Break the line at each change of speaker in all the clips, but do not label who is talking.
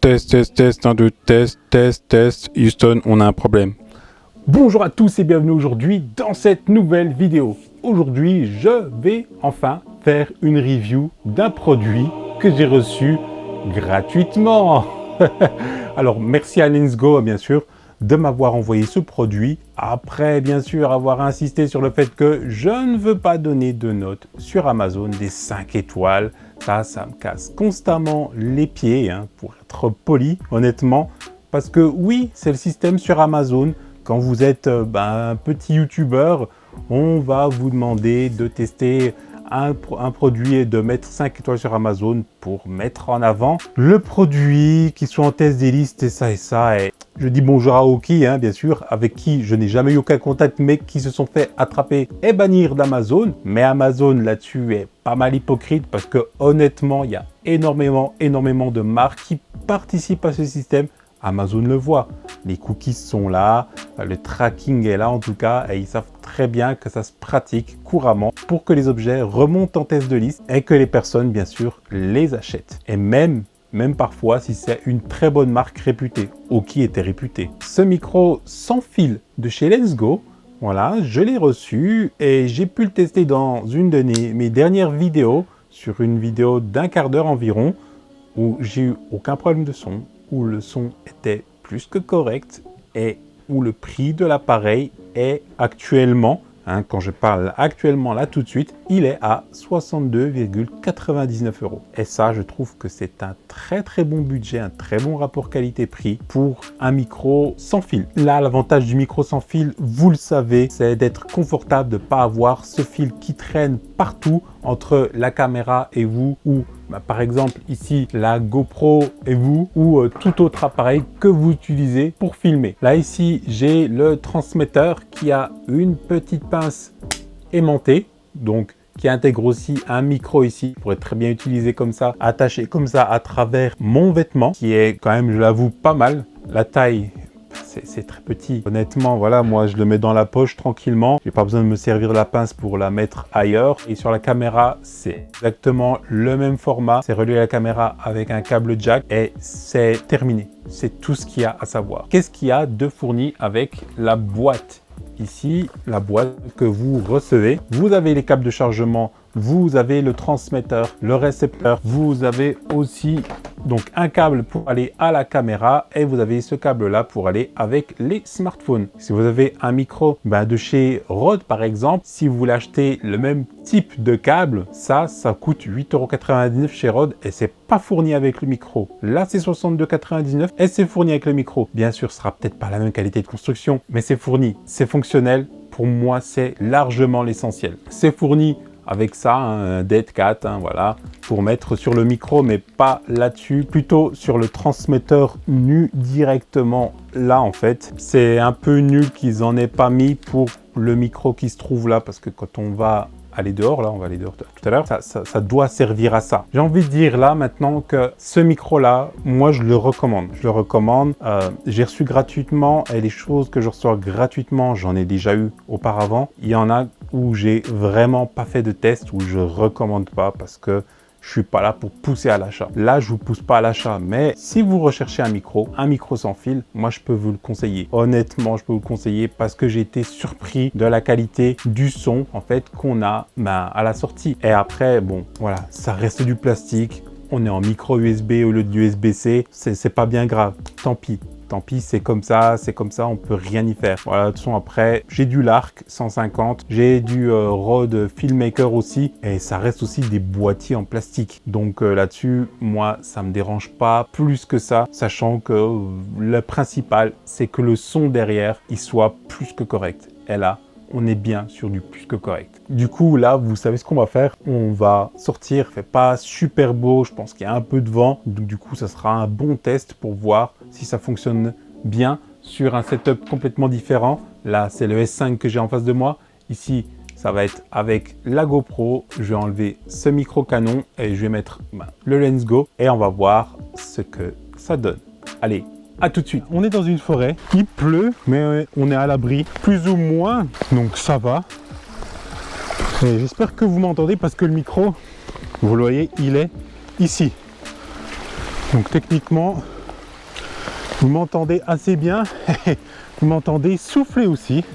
Test, 1, 2, test, Houston, on a un problème.
Bonjour à tous et bienvenue aujourd'hui dans cette nouvelle vidéo. Aujourd'hui, je vais enfin faire une review d'un produit que j'ai reçu gratuitement. Alors, merci à Lensgo, bien sûr, de m'avoir envoyé ce produit. Après, bien sûr, avoir insisté sur le fait que je ne veux pas donner de notes sur Amazon des 5 étoiles. Ça me casse constamment les pieds, pour être poli, honnêtement. Parce que oui, c'est le système sur Amazon. Quand vous êtes un petit youtubeur, on va vous demander de tester un produit et de mettre 5 étoiles sur Amazon pour mettre en avant le produit qui soit en test des listes et ça. Et je dis bonjour à Oki, bien sûr, avec qui je n'ai jamais eu aucun contact, mais qui se sont fait attraper et bannir d'Amazon. Mais Amazon là-dessus est pas mal hypocrite parce que honnêtement, il y a énormément de marques qui participent à ce système. Amazon le voit, les cookies sont là, le tracking est là en tout cas, et ils savent très bien que ça se pratique couramment pour que les objets remontent en test de liste et que les personnes, bien sûr, les achètent. Et même parfois si c'est une très bonne marque réputée, Oki était réputé. Ce micro sans fil de chez Lensgo, voilà, je l'ai reçu et j'ai pu le tester dans une de mes dernières vidéos, sur une vidéo d'1 quart d'heure environ, où j'ai eu aucun problème de son, où le son était plus que correct et où le prix de l'appareil est actuellement, quand je parle actuellement là tout de suite, il est à 62,99 €. Et ça, je trouve que c'est un très bon budget, un très bon rapport qualité-prix pour un micro sans fil. Là, l'avantage du micro sans fil, vous le savez, c'est d'être confortable, de ne pas avoir ce fil qui traîne partout entre la caméra et vous, ou par exemple ici la GoPro et vous, ou tout autre appareil que vous utilisez pour filmer. Là ici, j'ai le transmetteur qui a une petite pince aimantée, donc qui intègre aussi un micro ici, pour être très bien utilisé comme ça, attaché comme ça à travers mon vêtement, qui est quand même, je l'avoue, pas mal. La taille, c'est très petit. Honnêtement, voilà, moi je le mets dans la poche tranquillement. J'ai pas besoin de me servir de la pince pour la mettre ailleurs. Et sur la caméra, c'est exactement le même format. C'est relié à la caméra avec un câble jack et c'est terminé. C'est tout ce qu'il y a à savoir. Qu'est-ce qu'il y a de fourni avec la boîte? Ici, la boîte que vous recevez, vous avez les câbles de chargement, vous avez le transmetteur, le récepteur, vous avez aussi donc un câble pour aller à la caméra et vous avez ce câble là pour aller avec les smartphones. Si vous avez un micro de chez Rode par exemple, si vous voulez acheter le même type de câble, ça coûte 8,99 € chez Rode et c'est pas fourni avec le micro. Là c'est 62,99 € et c'est fourni avec le micro. Bien sûr, ce sera peut-être pas la même qualité de construction, mais c'est fourni, c'est fonctionnel. Pour moi, c'est largement l'essentiel. C'est fourni avec ça, un Dead Cat, voilà, pour mettre sur le micro, mais pas là-dessus, plutôt sur le transmetteur nu directement là en fait. C'est un peu nul qu'ils en aient pas mis pour le micro qui se trouve là, parce que quand on va aller dehors, là on va aller dehors tout à l'heure, ça doit servir à ça. J'ai envie de dire là maintenant que ce micro là, moi je le recommande. Je le recommande, j'ai reçu gratuitement et les choses que je reçois gratuitement, j'en ai déjà eu auparavant. Il y en a où j'ai vraiment pas fait de test, où je recommande pas parce que je suis pas là pour pousser à l'achat. Là, je vous pousse pas à l'achat, mais si vous recherchez un micro sans fil, moi je peux vous le conseiller. Honnêtement, je peux vous le conseiller parce que j'ai été surpris de la qualité du son en fait qu'on a à la sortie. Et après, bon, voilà, ça reste du plastique. On est en micro USB au lieu de USB-C. C'est pas bien grave. Tant pis. Tant pis, c'est comme ça, on peut rien y faire. Voilà, de toute façon, après, j'ai du Lark 150, j'ai du Rode Filmmaker aussi, et ça reste aussi des boîtiers en plastique. Donc là-dessus, moi, ça me dérange pas plus que ça, sachant que le principal, c'est que le son derrière, il soit plus que correct. Et là, on est bien sur du plus que correct. Du coup, là, vous savez ce qu'on va faire. On va sortir, il fait pas super beau, je pense qu'il y a un peu de vent. Donc du coup, ça sera un bon test pour voir si ça fonctionne bien sur un setup complètement différent. Là, c'est le S5 que j'ai en face de moi. Ici, ça va être avec la GoPro. Je vais enlever ce micro canon et je vais mettre le Lensgo et on va voir ce que ça donne. Allez, à tout de suite. On est dans une forêt, il pleut, mais on est à l'abri, plus ou moins, donc ça va. Et j'espère que vous m'entendez parce que le micro, vous le voyez, il est ici. Donc techniquement, Vous m'entendez assez bien, vous m'entendez souffler aussi,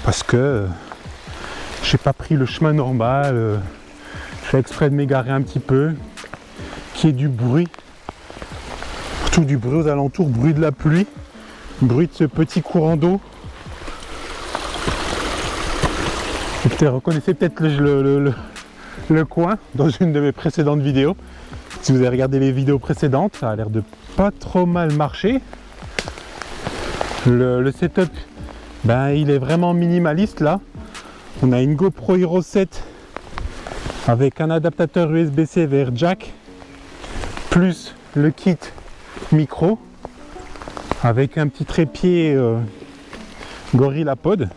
parce que j'ai pas pris le chemin normal, je fais exprès de m'égarer un petit peu, qu'il y ait du bruit, surtout du bruit aux alentours, bruit de la pluie, bruit de ce petit courant d'eau. Vous reconnaissez peut-être le coin dans une de mes précédentes vidéos. Si vous avez regardé les vidéos précédentes, ça a l'air de pas trop mal marcher. Le setup, ben, il est vraiment minimaliste là. On a une GoPro Hero 7 avec un adaptateur USB-C vers jack, plus le kit micro avec un petit trépied GorillaPod.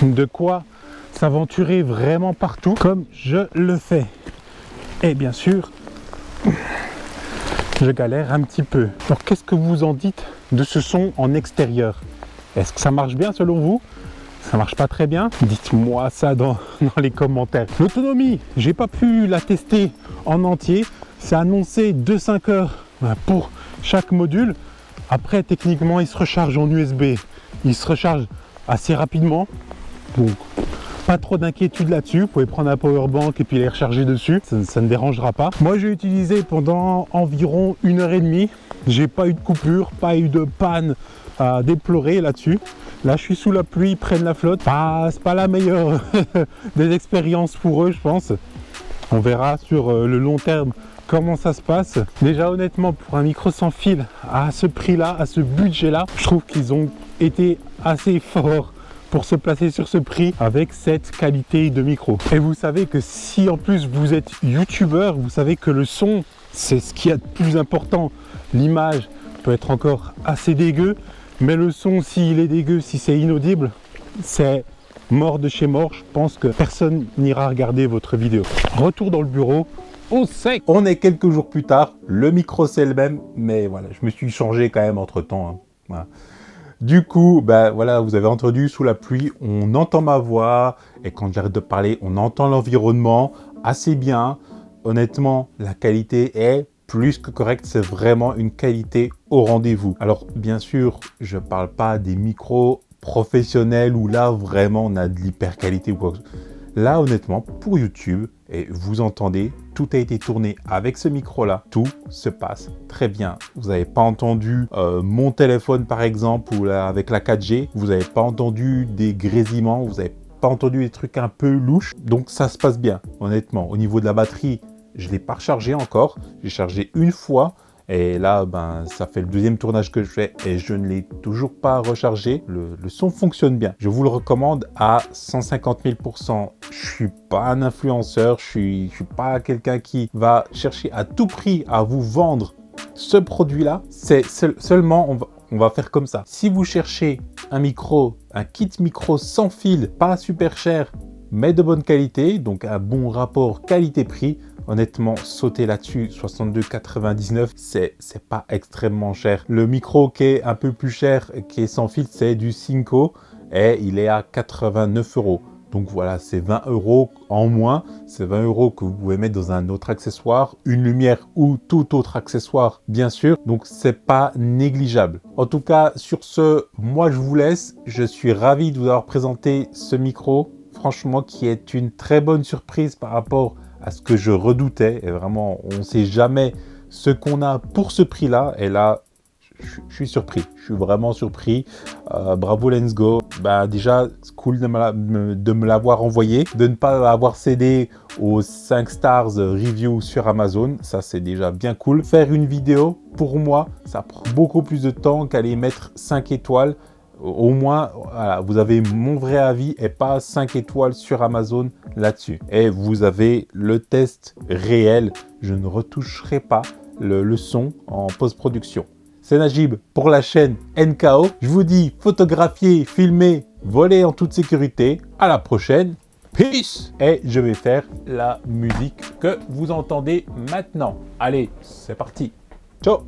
De quoi s'aventurer vraiment partout comme je le fais. Et bien sûr, je galère un petit peu. Alors qu'est-ce que vous en dites de ce son en extérieur? Est-ce que ça marche bien selon vous? Ça marche pas très bien? Dites-moi ça dans les commentaires. L'autonomie, j'ai pas pu la tester en entier. C'est annoncé 2-5 heures pour chaque module. Après, techniquement, il se recharge en USB. Il se recharge assez rapidement. Donc, pas trop d'inquiétude là-dessus. Vous pouvez prendre un powerbank et puis les recharger dessus. Ça ne dérangera pas. Moi, j'ai utilisé pendant environ 1h30. J'ai pas eu de coupure, pas eu de panne à déplorer là-dessus. Là, je suis sous la pluie, ils prennent la flotte. C'est pas la meilleure des expériences pour eux, je pense. On verra sur le long terme comment ça se passe. Déjà, honnêtement, pour un micro sans fil à ce prix-là, à ce budget-là, je trouve qu'ils ont été assez forts pour se placer sur ce prix avec cette qualité de micro. Et vous savez que si en plus vous êtes youtubeur, vous savez que le son, c'est ce qu'il y a de plus important. L'image peut être encore assez dégueu, mais le son, s'il est dégueu, si c'est inaudible, c'est mort de chez mort. Je pense que personne n'ira regarder votre vidéo. Retour dans le bureau, au sec. On est quelques jours plus tard, le micro c'est le même, mais voilà, je me suis changé quand même entre temps. Hein. Voilà. Du coup, ben voilà, vous avez entendu sous la pluie, on entend ma voix et quand j'arrête de parler, on entend l'environnement assez bien. Honnêtement, la qualité est plus que correcte, c'est vraiment une qualité au rendez-vous. Alors bien sûr, je parle pas des micros professionnels où là vraiment on a de l'hyper qualité ou quoi. Là honnêtement, pour YouTube, et vous entendez, tout a été tourné avec ce micro-là. Tout se passe très bien. Vous n'avez pas entendu mon téléphone par exemple, ou là, avec la 4G. Vous n'avez pas entendu des grésillements. Vous n'avez pas entendu des trucs un peu louches. Donc ça se passe bien, honnêtement. Au niveau de la batterie, je ne l'ai pas rechargé encore. J'ai chargé une fois. Et là, ben, ça fait le deuxième tournage que je fais et je ne l'ai toujours pas rechargé. Le son fonctionne bien. Je vous le recommande à 150 000%. Je suis pas un influenceur, je suis pas quelqu'un qui va chercher à tout prix à vous vendre ce produit-là. C'est seulement, on va faire comme ça. Si vous cherchez un micro, un kit micro sans fil, pas super cher, mais de bonne qualité, donc un bon rapport qualité-prix, honnêtement, sautez là-dessus, 62,99, c'est pas extrêmement cher. Le micro qui est un peu plus cher, qui est sans fil, c'est du Synco et il est à 89 €. Donc voilà, c'est 20 € en moins. C'est 20 € que vous pouvez mettre dans un autre accessoire, une lumière ou tout autre accessoire, bien sûr. Donc c'est pas négligeable. En tout cas, sur ce, moi je vous laisse. Je suis ravi de vous avoir présenté ce micro, franchement, qui est une très bonne surprise par rapport à ce que je redoutais. Et vraiment, on ne sait jamais ce qu'on a pour ce prix-là. Et là, je suis surpris. Je suis vraiment surpris. Bravo Lensgo. Bah, déjà, c'est cool de me l'avoir envoyé. De ne pas avoir cédé aux 5 stars review sur Amazon. Ça, c'est déjà bien cool. Faire une vidéo, pour moi, ça prend beaucoup plus de temps qu'aller mettre 5 étoiles. Au moins, voilà, vous avez mon vrai avis et pas 5 étoiles sur Amazon là-dessus. Et vous avez le test réel. Je ne retoucherai pas le son en post-production. C'est Najib pour la chaîne NKO. Je vous dis photographier, filmer, voler en toute sécurité. À la prochaine. Peace! Et je vais faire la musique que vous entendez maintenant. Allez, c'est parti. Ciao!